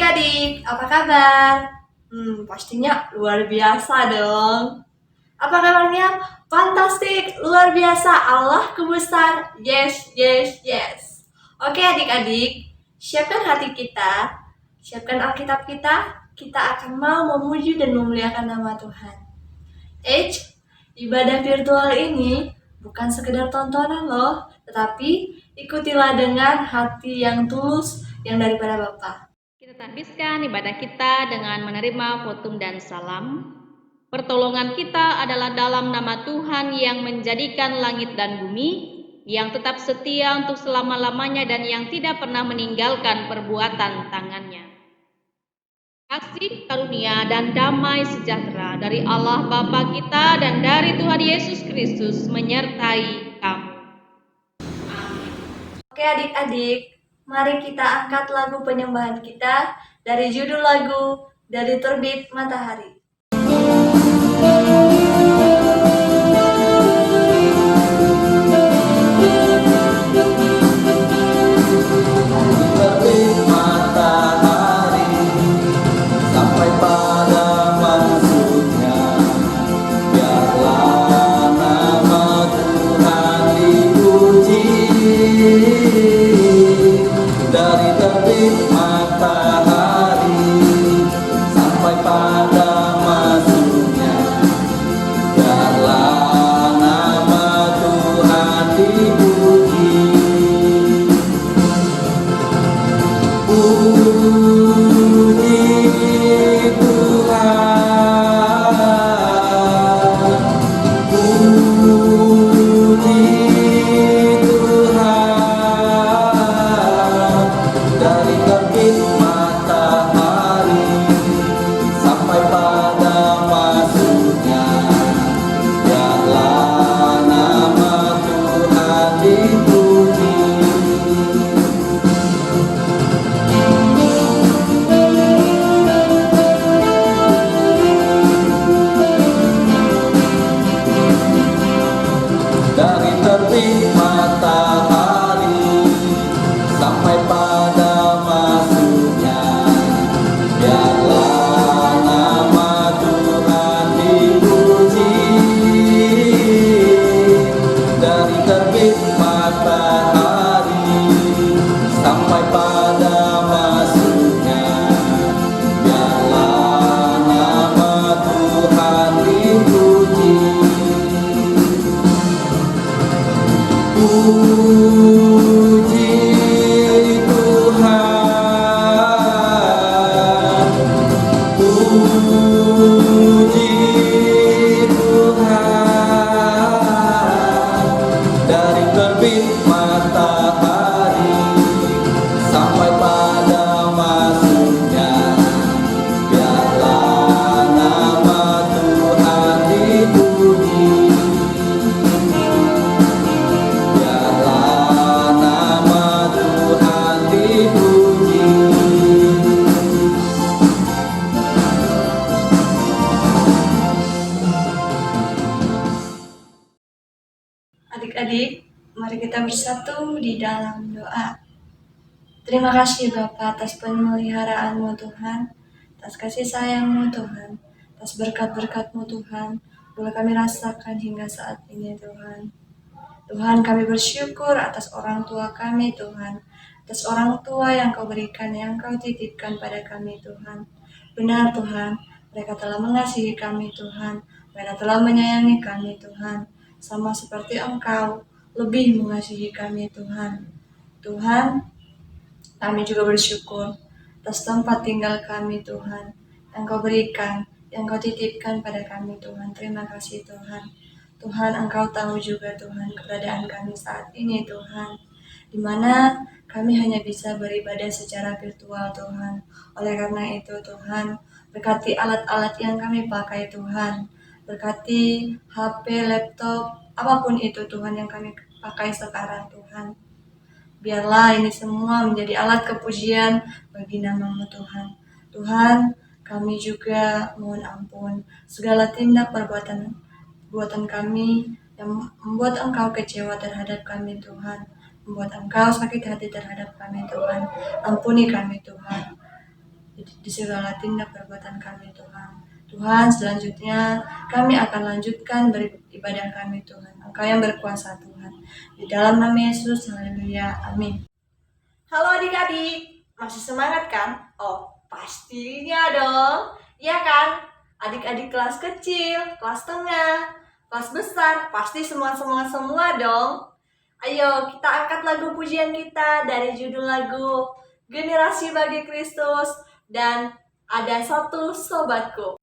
adik-adik, apa kabar? Pastinya luar biasa dong. Apa kabarnya? Fantastik, luar biasa, Allahu besar. Yes, yes, yes. Oke adik-adik, siapkan hati kita, siapkan Alkitab kita akan mau memuji dan memuliakan nama Tuhan. Ibadah virtual ini bukan sekedar tontonan loh, tetapi ikutilah dengan hati yang tulus yang daripada Bapa. Kita habiskan ibadah kita dengan menerima votum dan salam. Pertolongan kita adalah dalam nama Tuhan yang menjadikan langit dan bumi, yang tetap setia untuk selama-lamanya dan yang tidak pernah meninggalkan perbuatan tangannya. Kasih karunia dan damai sejahtera dari Allah Bapa kita dan dari Tuhan Yesus Kristus menyertai kamu. Amin. Oke adik-adik, mari kita angkat lagu penyembahan kita dari judul lagu Dari Terbit Matahari. Adik-adik, mari kita bersatu di dalam doa. Terima kasih Bapa atas pemeliharaanmu Tuhan, atas kasih sayangmu Tuhan, atas berkat-berkatmu Tuhan, boleh kami rasakan hingga saat ini Tuhan. Tuhan, kami bersyukur atas orang tua kami Tuhan, atas orang tua yang Kau berikan, yang Kau titipkan pada kami Tuhan. Benar Tuhan, mereka telah mengasihi kami Tuhan, mereka telah menyayangi kami Tuhan, sama seperti Engkau lebih mengasihi kami Tuhan. Tuhan, kami juga bersyukur atas tempat tinggal kami Tuhan, yang Kau berikan, yang Kau titipkan pada kami Tuhan. Terima kasih Tuhan. Tuhan, Engkau tahu juga Tuhan keberadaan kami saat ini Tuhan, di mana kami hanya bisa beribadah secara virtual Tuhan. Oleh karena itu Tuhan, berkati alat-alat yang kami pakai Tuhan, berkati HP, laptop, apapun itu Tuhan yang kami pakai sekarang Tuhan. Biarlah ini semua menjadi alat kepujian bagi nama-Mu Tuhan. Tuhan, kami juga mohon ampun segala tindak perbuatan kami yang membuat Engkau kecewa terhadap kami Tuhan, membuat Engkau sakit hati terhadap kami Tuhan. Ampuni kami Tuhan. di segala tindak perbuatan kami Tuhan. Tuhan, selanjutnya kami akan lanjutkan beribadah kami Tuhan. Engkau yang berkuasa Tuhan. Di dalam nama Yesus, haleluya, amin. Halo adik-adik, masih semangat kan? Oh, pastinya dong. Iya kan? Adik-adik kelas kecil, kelas tengah, kelas besar, pasti semua dong. Ayo kita angkat lagu pujian kita dari judul lagu Generasi Bagi Kristus dan Ada Satu Sobatku.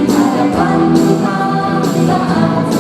Hadapan Tuhan saat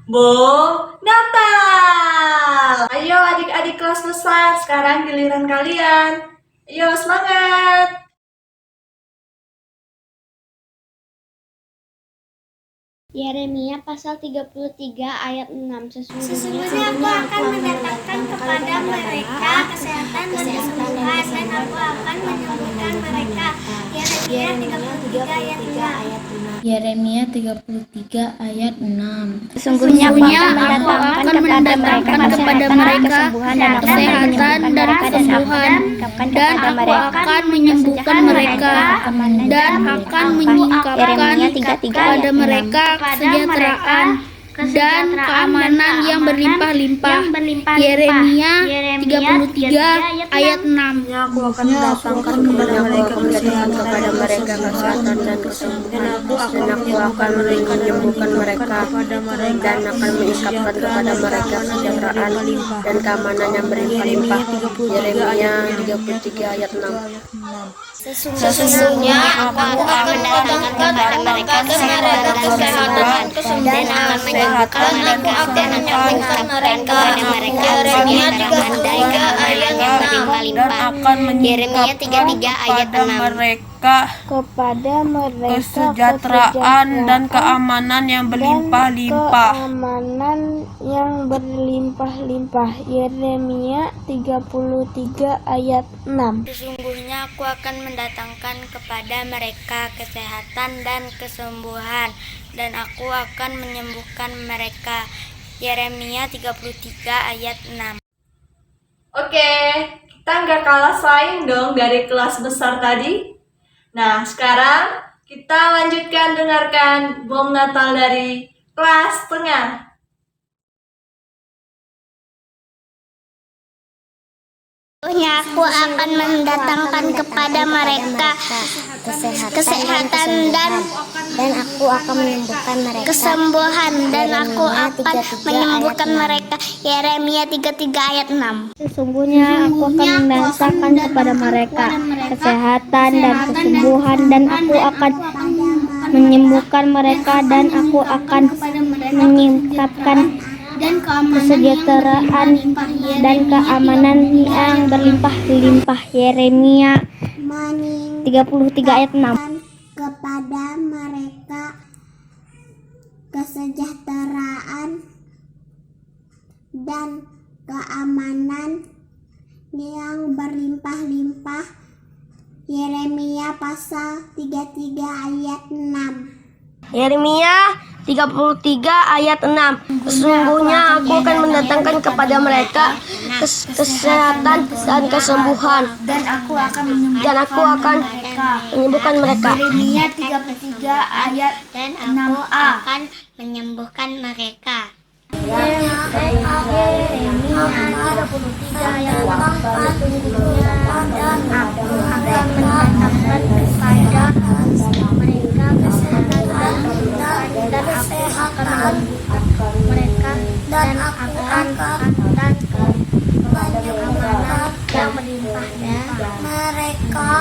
Bom Natal. Ayo adik-adik kelas besar, sekarang giliran kalian. Ayo semangat. Yeremia pasal 33 ayat 6. Sesungguhnya aku akan mendatangkan kepada mereka kesehatan dan kesembuhan, dan aku akan menyembuhkan mereka. Yeremia 33 ayat 6. Yeremia 33 ayat 6. Sesungguhnya aku akan mendatangkan kepada mereka kesehatan dan kesembuhan, dan aku akan menyembuhkan mereka, dan akan menyingkapkan kepada mereka kesejahteraan dan keamanan yang berlimpah-limpah. Yeremia 33 ayat 6. Aku akan mendatangkan kepada mereka kesehatan dan kesembuhan, dan aku akan menyembuhkan mereka, dan akan meningkatkan kepada mereka kesejahteraan dan keamanan yang berlimpah-limpah. Yeremia 33 ayat 6. Sesungguhnya aku akan mendatangkan kepada mereka kesehatan dan kesembuhan, dan akan menyembuhkan mereka dan akan meningkatkan kepada mereka Yeremia 33 ayat yang berlimpah-limpah. Yeremia 33 ayat 6. Kepada mereka Kesejahteraan dan keamanan yang berlimpah-limpah. keamanan yang berlimpah-limpah. Yeremia 33 ayat 6. Sesungguhnya aku akan mendatangkan kepada mereka kesehatan dan kesembuhan, dan aku akan menyembuhkan mereka. Yeremia 33 ayat 6. Oke, kita nggak kalah saing dong dari kelas besar tadi. Nah, sekarang kita lanjutkan dengarkan bom Natal dari kelas tengah. Sesungguhnya aku akan mendatangkan kepada mereka kesehatan dan aku akan menyembuhkan mereka. kesembuhan, dan aku akan menyembuhkan mereka. Yeremia 33 ayat 6. Sesungguhnya aku akan mendatangkan kepada mereka kesehatan dan kesembuhan, dan aku akan menyembuhkan mereka, dan aku akan meningkatkan kesejahteraan dan keamanan yang berlimpah-limpah. Yeremia 33 ayat 6. Kepada mereka kesejahteraan dan keamanan yang berlimpah-limpah. Yeremia pasal 33 ayat 6. Yeremia 33 ayat 6. Sesungguhnya aku akan mendatangkan kepada mereka kesehatan dan kesembuhan, dan aku akan menyembuhkan mereka. Yeremia 33 ayat 6a. Dan aku akan menyembuhkan mereka. Yeremia 33 ayat 4. Dan aku akan mendatangkan kepada mereka kesehatan dan kesehatan mereka, dan aku akan menyembuhkan yang berlimpah mereka,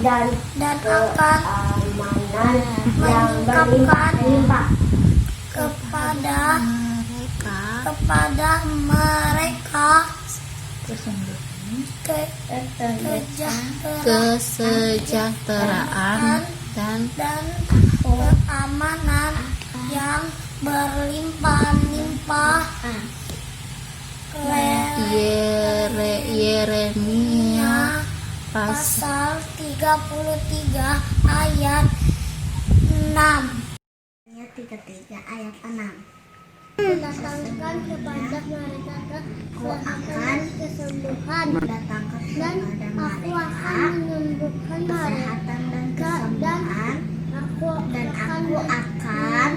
dan akan meningkatkan kepada mereka Kesejahteraan dan keamanan yang berlimpah-limpah. Yeremia Pasal 33 ayat 6. 33 ayat 6. Mendatangkan kepada mereka kesehatan kesembuhan, dan aku akan menyembuhkan mereka, dan aku akan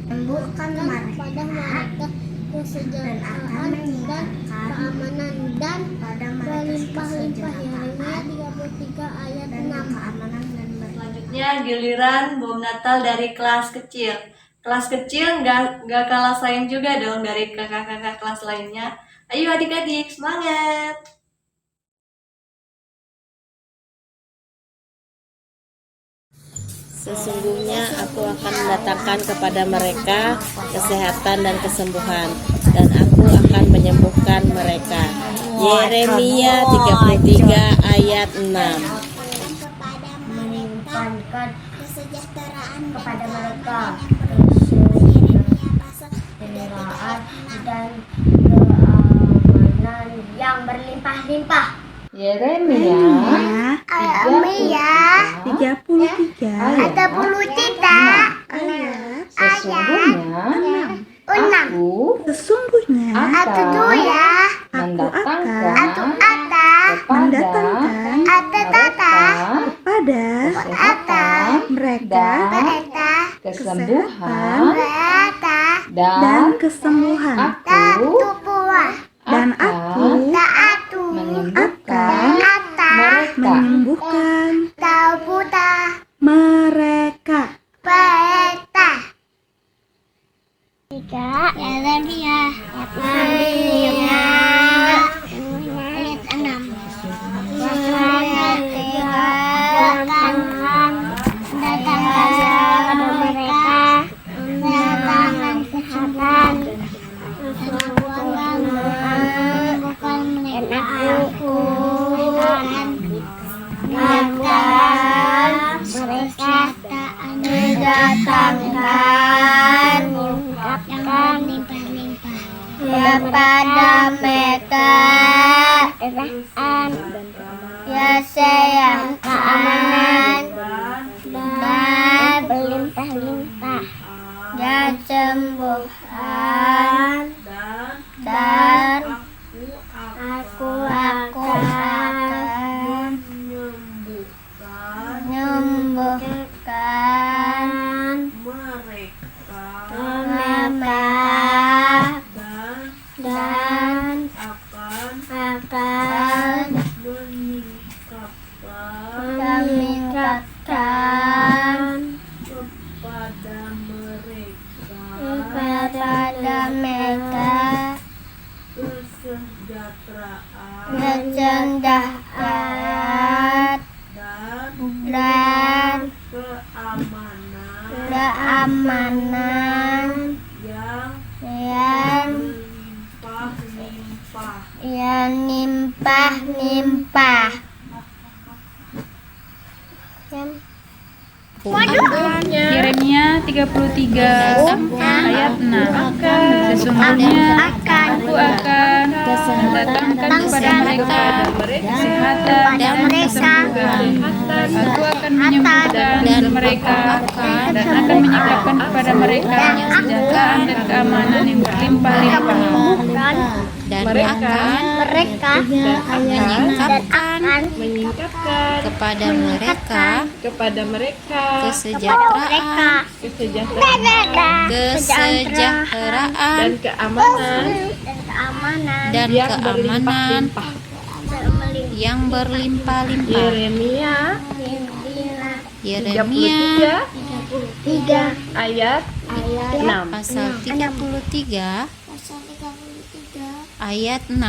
menyembuhkan kepada mereka kesejahteraan dan keamanan dan berlimpah-limpah. Yeremia 33 ayat 6. Selanjutnya giliran bom Natal dari kelas kecil. Kelas kecil nggak kalah saing juga dong dari kakak-kakak kelas lainnya. Ayo adik-adik, semangat! Sesungguhnya aku akan mendatangkan kepada mereka kesehatan dan kesembuhan, dan aku akan menyembuhkan mereka. Yeremia 33 ayat 6. Melimpahkan kesejahteraan kepada mereka, kesejahteraan dan keamanan yang berlimpah-limpah. Yeremia 33 ayat 6. Sesungguhnya Aku mendatangkan kepada mereka kesembuhan dan kesembuhan, dan aku akan menyembuhkan mereka. Yeremia ayat 6. Mendatangkan mereka kesehatan, bukan mereka. Aku akan mendatangkan yang limpah-limpah kepada mereka, ya keamanan dan berlimpah-limpah, dan sembuhan, dan aku akan menyembuhkan mereka dan akan meningkatkan kepada mereka kesejahteraan dan keamanan yang limpah-limpah. Yeremia 33 ayat 6. Sesungguhnya aku akan mendatangkan kepada mereka kesehatan dan kesembuhan. Aku akan menyembuhkan mereka dan akan menyingkapkan kepada mereka kesejahteraan dan keamanan yang berlimpah-limpah. Dan mereka menyingkapkan kepada mereka kesejahteraan dan keamanan yang berlimpah-limpah. Yeremia 33 ayat 6. pasal 33 ayat 6.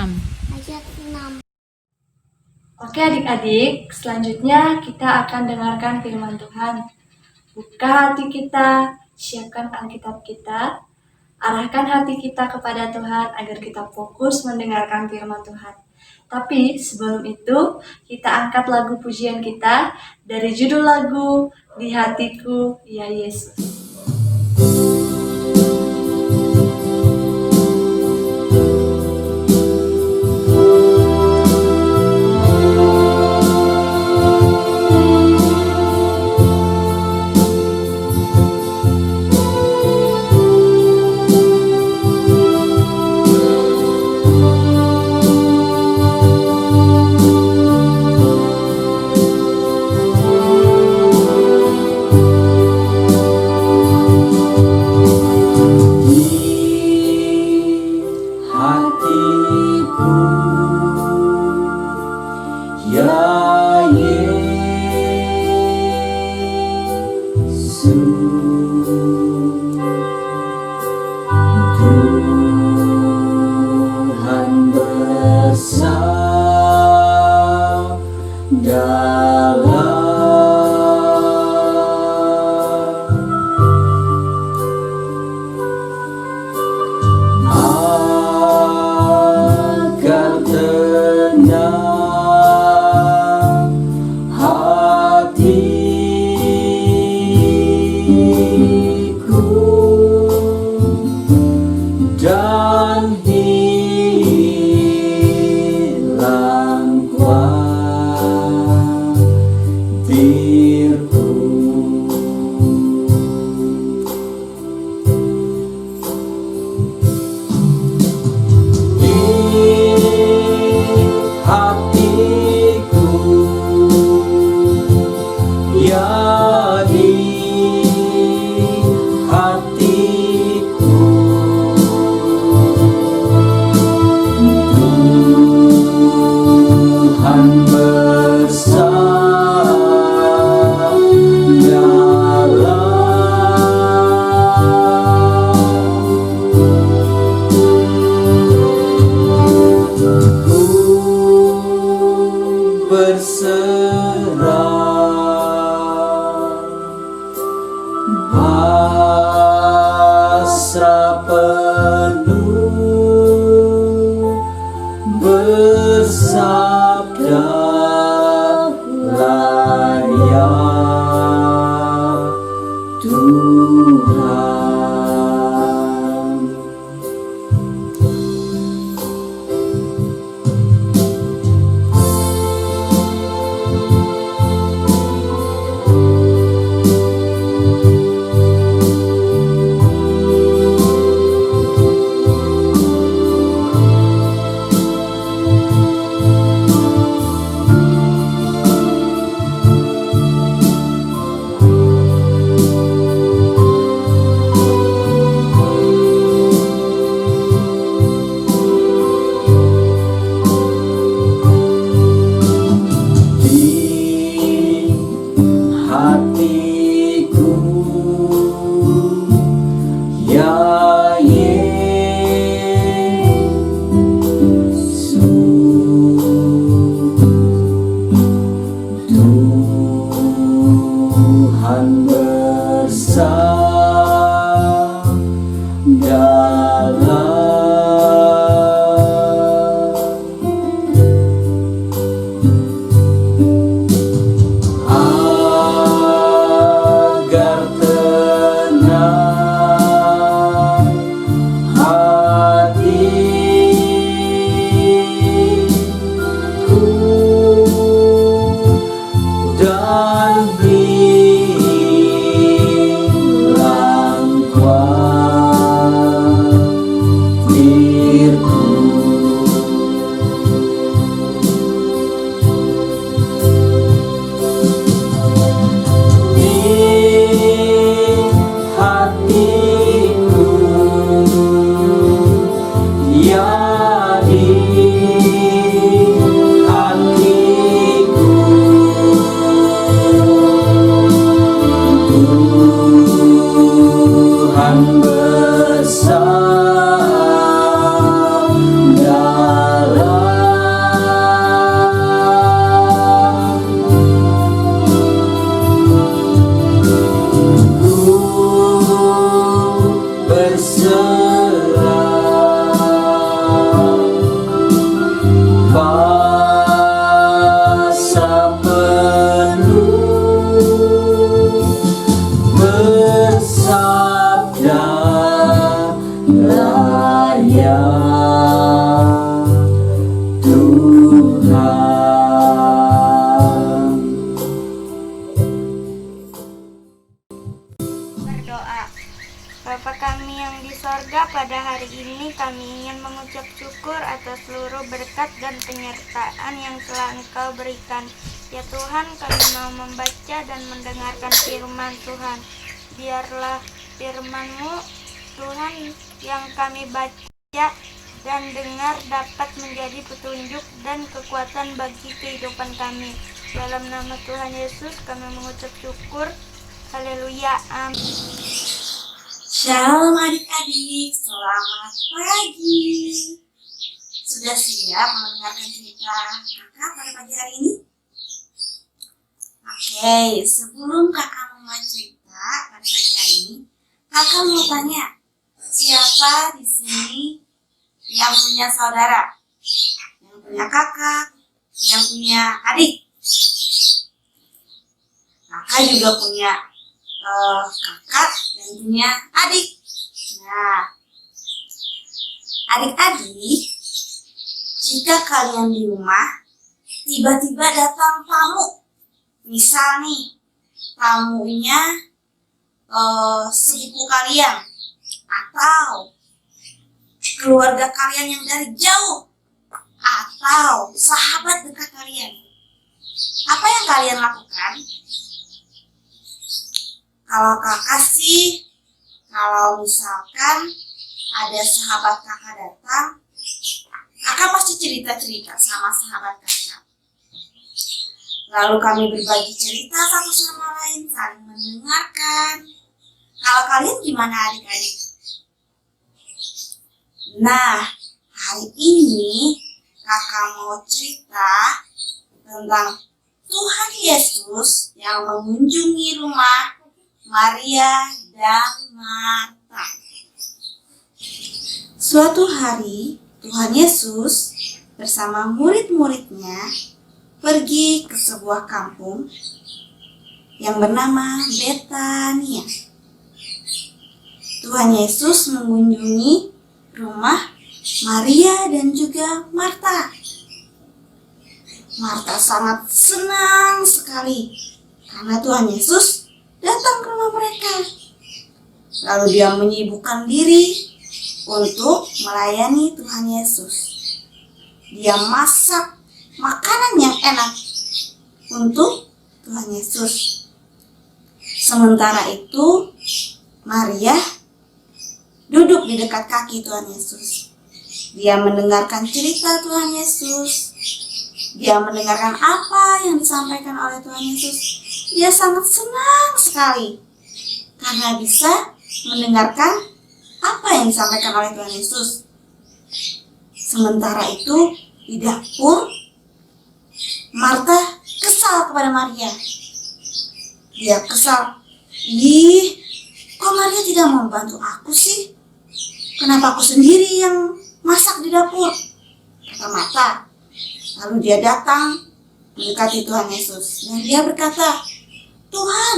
Oke adik-adik, selanjutnya kita akan dengarkan firman Tuhan. Buka hati kita, siapkan Alkitab kita, arahkan hati kita kepada Tuhan agar kita fokus mendengarkan firman Tuhan. Tapi sebelum itu, kita angkat lagu pujian kita dari judul lagu Di Hatiku Ya Yesus. Tuhan pasrah penuh bersabdalah ya Tuhan. Hatiku ya Yesus, Tuhan agar tenang hatiku dan hilang khawatirku. Hatiku ya di hatiku Tuhan pasrah penuh bersabdalah ya Tuhan. Berdoa. Bapa kami yang di sorga, pada hari ini kami ingin mengucap syukur atas seluruh berkat dan penyertaan yang telah Engkau berikan. Ya Tuhan, kami mau membaca dan mendengarkan firman Tuhan. Biarlah firman-Mu, Tuhan, yang kami baca dan dengar dapat menjadi petunjuk dan kekuatan bagi kehidupan kami. Dalam nama Tuhan Yesus kami mengucap syukur. Haleluya. Amin. Shalom adik-adik, selamat pagi. Sudah siap mendengarkan cerita kakak pada pagi hari ini? Oke, sebelum kakak memulai cerita pada pagi hari ini, kakak mau tanya, siapa di sini yang punya saudara? Yang punya kakak? Yang punya adik? Kakak juga punya kakak dan punya adik. Nah, adik-adik, jika kalian di rumah tiba-tiba datang tamu, misal nih tamunya sepupu kalian atau keluarga kalian yang dari jauh atau sahabat dekat kalian, apa yang kalian lakukan? Kalau kakak sih, kalau misalkan ada sahabat kakak datang, kakak pasti cerita-cerita sama sahabat kakak. Lalu kami berbagi cerita satu sama lain, saling mendengarkan. Kalau kalian gimana adik-adik? Nah, hari ini kakak mau cerita tentang Tuhan Yesus yang mengunjungi rumah Maria dan Marta. Suatu hari, Tuhan Yesus bersama murid-muridnya pergi ke sebuah kampung yang bernama Betania. Tuhan Yesus mengunjungi rumah Maria dan juga Marta. Marta sangat senang sekali karena Tuhan Yesus datang ke rumah mereka. Lalu dia menyibukkan diri untuk melayani Tuhan Yesus. Dia masak makanan yang enak untuk Tuhan Yesus. Sementara itu, Maria duduk di dekat kaki Tuhan Yesus. Dia mendengarkan cerita Tuhan Yesus. Dia mendengarkan apa yang disampaikan oleh Tuhan Yesus. Dia sangat senang sekali karena bisa mendengarkan apa yang disampaikan oleh Tuhan Yesus. Sementara itu, di dapur, Marta kesal kepada Maria. Dia kesal. Ih, kok Maria tidak mau membantu aku sih? Kenapa aku sendiri yang masak di dapur? Kata Marta. Lalu dia datang mendekati Tuhan Yesus. Dan dia berkata, Tuhan,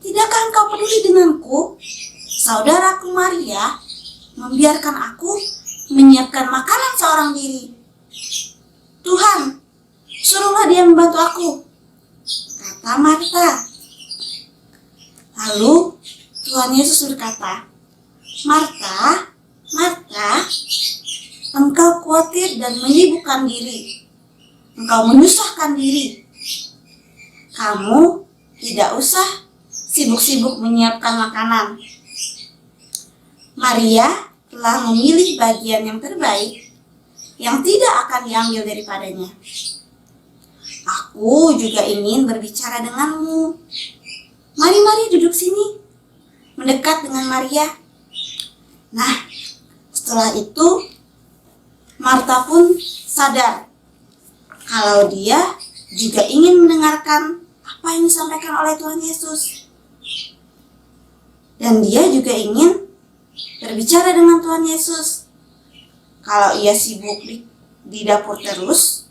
tidakkah engkau peduli denganku? Saudaraku Maria membiarkan aku menyiapkan makanan seorang diri. Tuhan, suruhlah dia membantu aku, kata Marta. Lalu Tuhan Yesus berkata, Marta, Marta, engkau khawatir dan menyibukkan diri. Engkau menyusahkan diri. Kamu tidak usah sibuk-sibuk menyiapkan makanan. Maria telah memilih bagian yang terbaik yang tidak akan diambil daripadanya. Aku juga ingin berbicara denganmu. Mari duduk sini, mendekat dengan Maria. Nah, setelah itu Marta pun sadar kalau dia juga ingin mendengarkan apa yang disampaikan oleh Tuhan Yesus. Dan dia juga ingin berbicara dengan Tuhan Yesus. Kalau ia sibuk di dapur terus,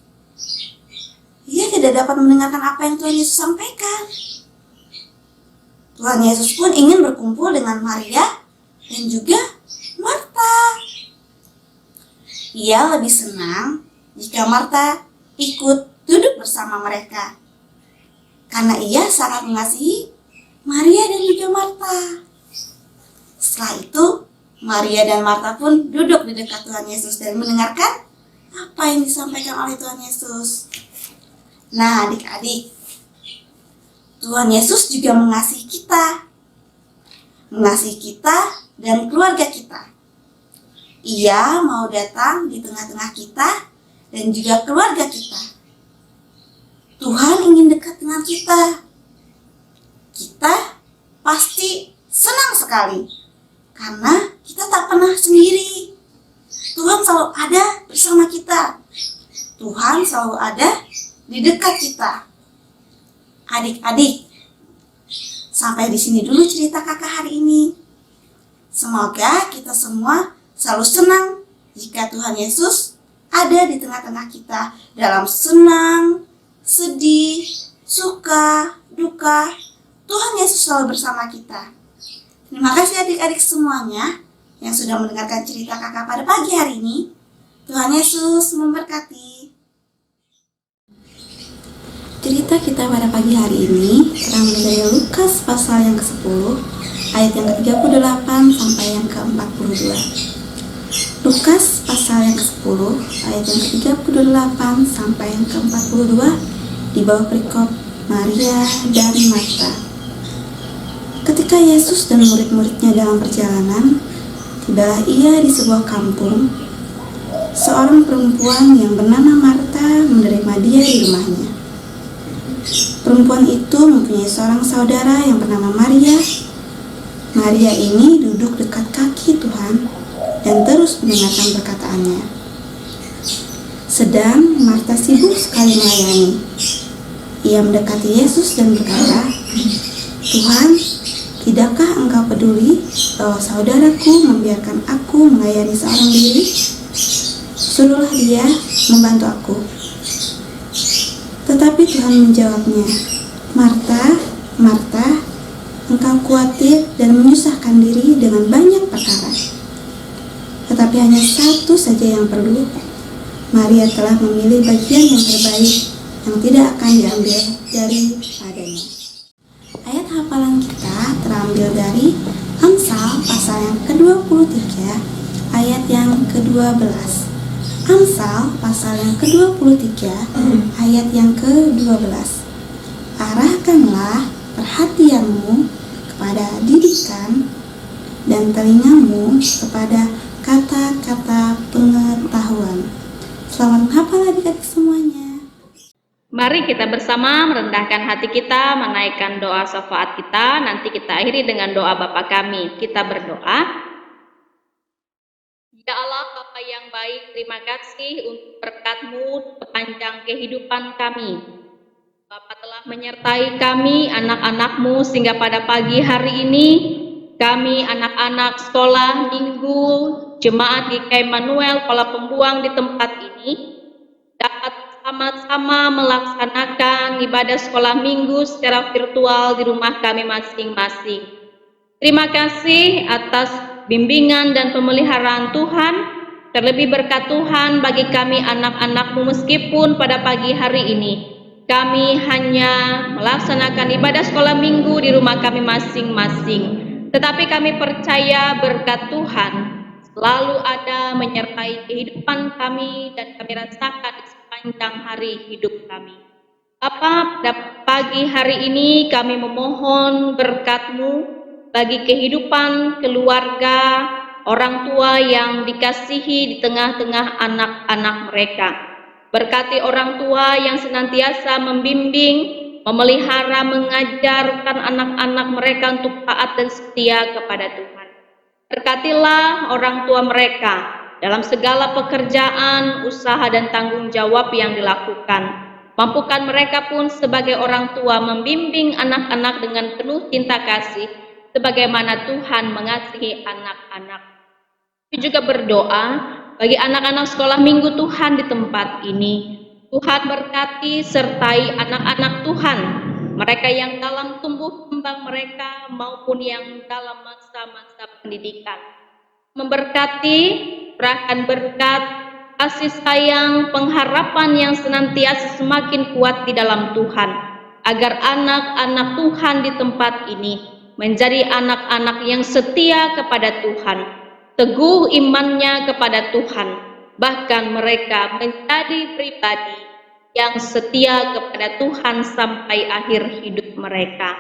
ia tidak dapat mendengarkan apa yang Tuhan Yesus sampaikan. Tuhan Yesus pun ingin berkumpul dengan Maria dan juga Marta. Ia lebih senang jika Marta ikut duduk bersama mereka, karena ia sangat mengasihi Maria dan juga Marta. Setelah itu, Maria dan Marta pun duduk di dekat Tuhan Yesus dan mendengarkan apa yang disampaikan oleh Tuhan Yesus. Nah, adik-adik, Tuhan Yesus juga mengasihi kita. Mengasihi kita dan keluarga kita. Ia mau datang di tengah-tengah kita dan juga keluarga kita. Tuhan ingin dekat dengan kita. Kita pasti senang sekali karena kita tak pernah sendiri. Tuhan selalu ada bersama kita. Tuhan selalu ada di dekat kita. Adik-adik, sampai di sini dulu cerita kakak hari ini. Semoga kita semua selalu senang jika Tuhan Yesus ada di tengah-tengah kita dalam senang, sedih, suka, duka. Tuhan Yesus selalu bersama kita. Terima kasih adik-adik semuanya yang sudah mendengarkan cerita kakak pada pagi hari ini. Tuhan Yesus memberkati. Cerita kita pada pagi hari ini terambil dari Lukas pasal yang ke-10 ayat yang ke-38 sampai yang ke-42. Lukas pasal yang ke-10 ayat yang ke-38 sampai yang ke-42 di bawah perikop Maria dan Marta. Ketika Yesus dan murid-muridnya dalam perjalanan, tibalah ia di sebuah kampung. Seorang perempuan yang bernama Marta menerima dia di rumahnya. Perempuan itu mempunyai seorang saudara yang bernama Maria. Maria ini duduk dekat kaki Tuhan dan terus mendengarkan perkataannya. Sedang Marta sibuk sekali melayani. Ia mendekati Yesus dan berkata, "Tuhan, tidakkah Engkau peduli bahwa saudaraku membiarkan aku melayani seorang diri? Suruhlah dia membantu aku." Tetapi Tuhan menjawabnya, "Marta, Marta, engkau khawatir dan menyusahkan diri dengan banyak perkara. Tetapi hanya satu saja yang perlu. Maria telah memilih bagian yang terbaik yang tidak akan diambil daripadanya." Ayat hafalan kita terambil dari Amsal pasal yang ke-23 ayat yang ke-12. Amsal pasal yang ke-23 ayat yang ke-12. Arahkanlah perhatianmu kepada didikan dan telingamu kepada kata-kata pengetahuan. Selamat menghafal adik-adik semuanya. Mari kita bersama merendahkan hati kita, menaikkan doa syafaat kita. Nanti kita akhiri dengan doa Bapa kami. Kita berdoa. Ya Allah, Bapa yang baik, terima kasih untuk berkat-Mu sepanjang kehidupan kami. Bapa telah menyertai kami, anak-anak-Mu, sehingga pada pagi hari ini, kami anak-anak sekolah minggu, jemaat GKI Immanuel, Kepala Pembuang di tempat ini, dapat sama-sama melaksanakan ibadah sekolah minggu secara virtual di rumah kami masing-masing. Terima kasih atas bimbingan dan pemeliharaan Tuhan, terlebih berkat Tuhan bagi kami anak-anak-Mu meskipun pada pagi hari ini kami hanya melaksanakan ibadah sekolah minggu di rumah kami masing-masing. Tetapi kami percaya berkat Tuhan selalu ada menyertai kehidupan kami dan kami rasakan di sepanjang hari hidup kami. Bapa, pada pagi hari ini kami memohon berkat-Mu bagi kehidupan keluarga, orang tua yang dikasihi di tengah-tengah anak-anak mereka. Berkati orang tua yang senantiasa membimbing, memelihara, mengajarkan anak-anak mereka untuk taat dan setia kepada Tuhan. Berkatilah orang tua mereka dalam segala pekerjaan, usaha dan tanggung jawab yang dilakukan. Mampukan mereka pun sebagai orang tua membimbing anak-anak dengan penuh cinta kasih, sebagaimana Tuhan mengasihi anak-anak. Kami juga berdoa bagi anak-anak sekolah minggu Tuhan di tempat ini. Tuhan berkati sertai anak-anak Tuhan, mereka yang dalam tumbuh kembang mereka maupun yang dalam masa-masa pendidikan. Memberkati, berikan berkat, kasih sayang, pengharapan yang senantiasa semakin kuat di dalam Tuhan, agar anak-anak Tuhan di tempat ini menjadi anak-anak yang setia kepada Tuhan, teguh imannya kepada Tuhan, bahkan mereka menjadi pribadi yang setia kepada Tuhan sampai akhir hidup mereka.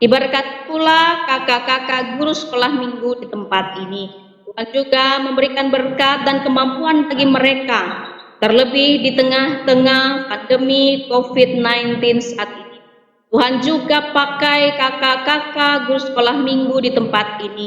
Diberkati pula kakak-kakak guru sekolah minggu di tempat ini. Tuhan juga memberikan berkat dan kemampuan bagi mereka, terlebih di tengah-tengah pandemi COVID-19 saat ini. Tuhan juga pakai kakak-kakak guru sekolah minggu di tempat ini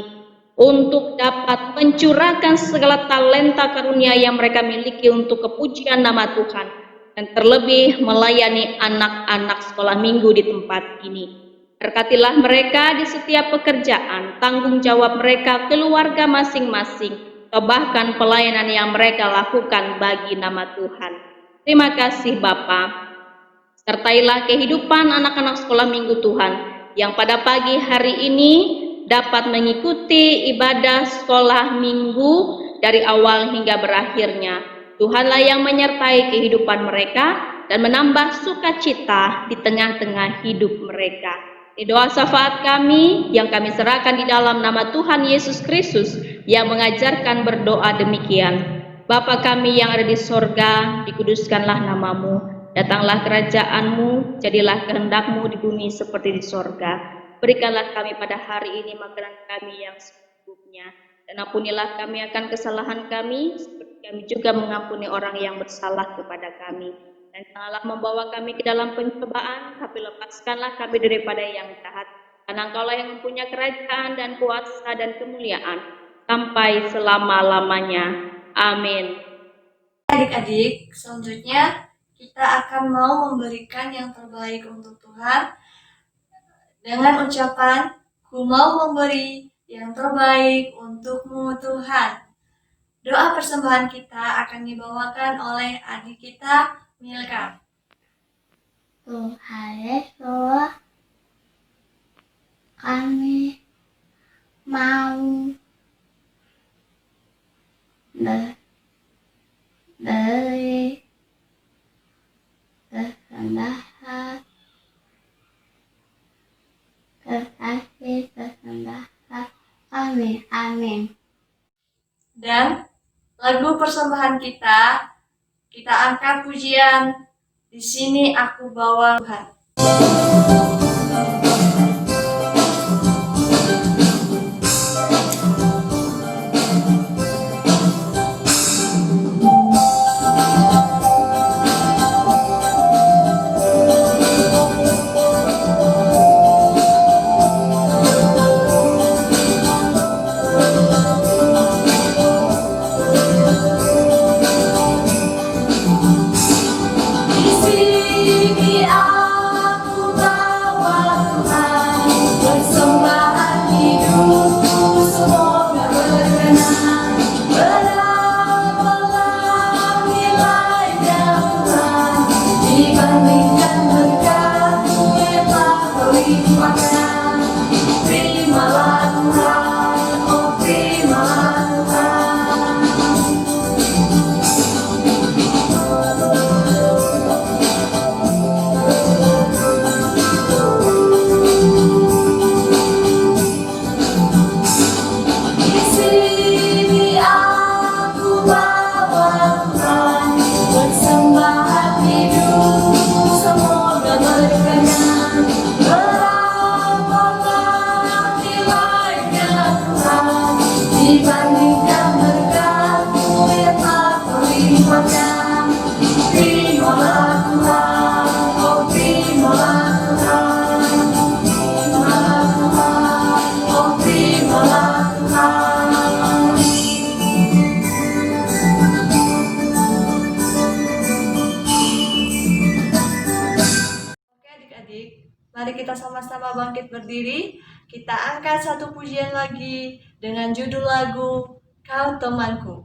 untuk dapat mencurahkan segala talenta karunia yang mereka miliki untuk kepujian nama Tuhan, dan terlebih melayani anak-anak sekolah minggu di tempat ini. Berkatilah mereka di setiap pekerjaan, tanggung jawab mereka, keluarga masing-masing, atau bahkan pelayanan yang mereka lakukan bagi nama Tuhan. Terima kasih Bapa. Sertailah kehidupan anak-anak sekolah minggu Tuhan yang pada pagi hari ini dapat mengikuti ibadah sekolah minggu dari awal hingga berakhirnya. Tuhanlah yang menyertai kehidupan mereka dan menambah sukacita di tengah-tengah hidup mereka. Di doa syafaat kami yang kami serahkan di dalam nama Tuhan Yesus Kristus yang mengajarkan berdoa demikian. Bapa kami yang ada di sorga, dikuduskanlah namamu. Datanglah kerajaan-Mu, jadilah kehendak-Mu di bumi seperti di sorga. Berikanlah kami pada hari ini makanan kami yang secukupnya, dan ampunilah kami akan kesalahan kami, seperti kami juga mengampuni orang yang bersalah kepada kami. Dan janganlah membawa kami ke dalam pencobaan, tapi lepaskanlah kami daripada yang jahat. Karena Engkaulah yang mempunyai kerajaan dan kuasa dan kemuliaan sampai selama-lamanya. Amin. Adik-adik, selanjutnya kita akan mau memberikan yang terbaik untuk Tuhan dengan ucapan, ku mau memberi yang terbaik untukmu Tuhan. Doa persembahan kita akan dibawakan oleh adik kita, Milka. Tuhan Yesus, kami mau beri persembahan, kasih persembahan kami. Amin. Dan lagu persembahan kita angkat pujian, di sini aku bawa Tuhan. Mari kita sama-sama bangkit berdiri. Kita angkat satu pujian lagi dengan judul lagu Kau Temanku.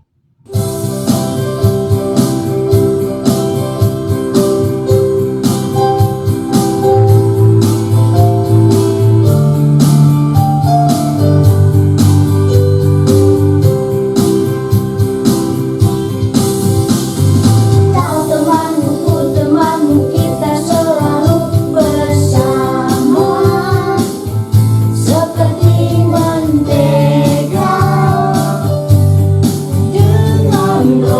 Dengan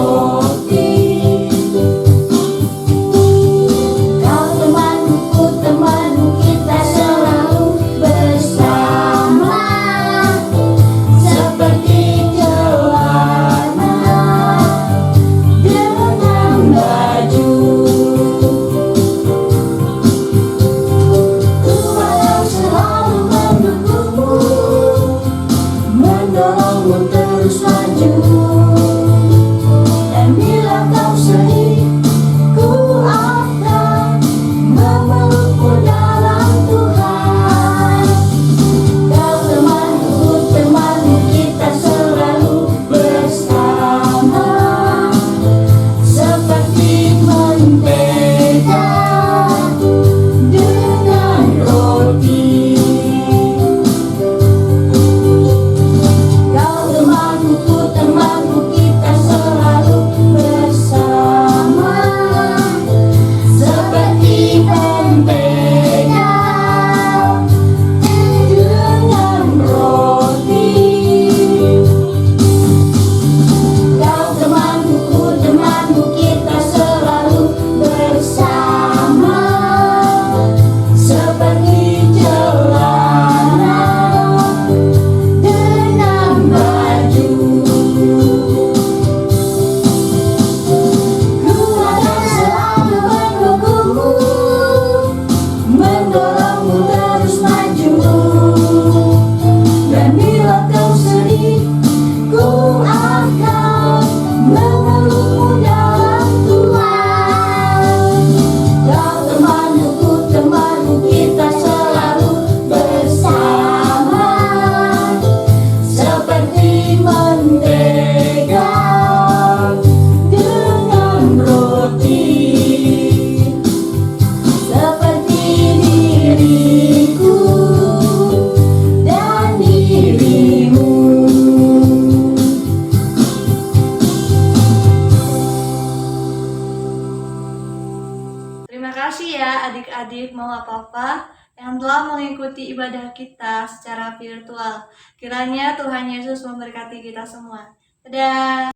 kasih ya adik-adik Mama Papa yang telah mengikuti ibadah kita secara virtual. Kiranya Tuhan Yesus memberkati kita semua. Dadah.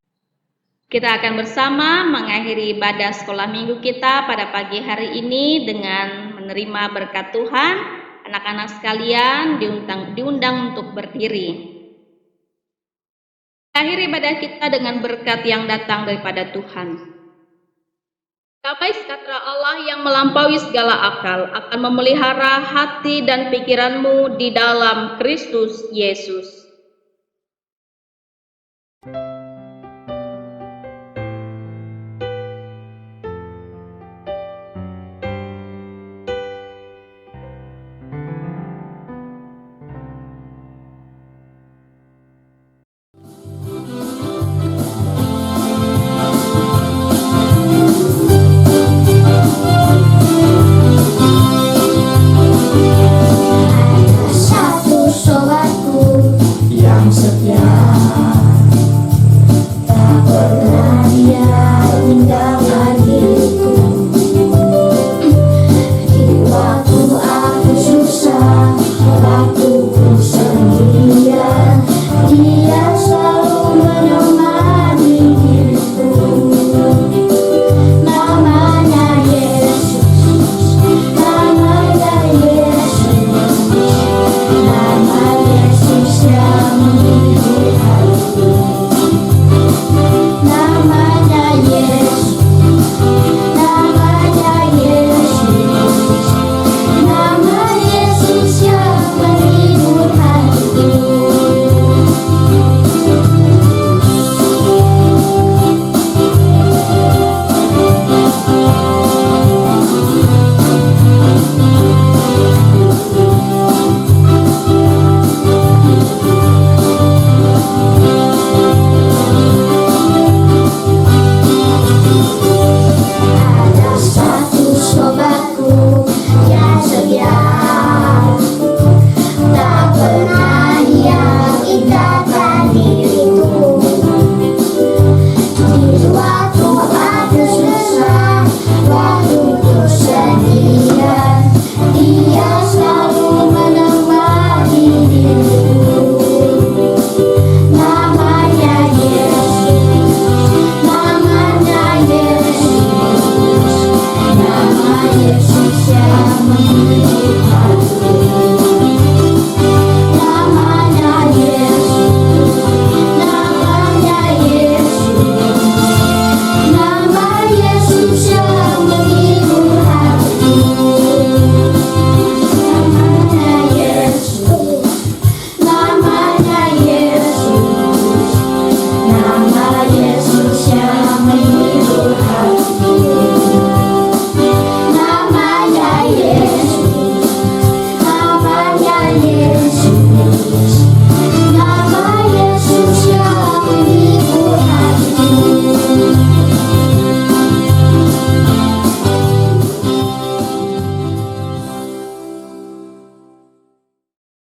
Kita akan bersama mengakhiri ibadah sekolah minggu kita pada pagi hari ini dengan menerima berkat Tuhan. Anak-anak sekalian diundang untuk berdiri. Akhir ibadah kita dengan berkat yang datang daripada Tuhan. Damai sejahtera Allah yang melampaui segala akal akan memelihara hati dan pikiranmu di dalam Kristus Yesus.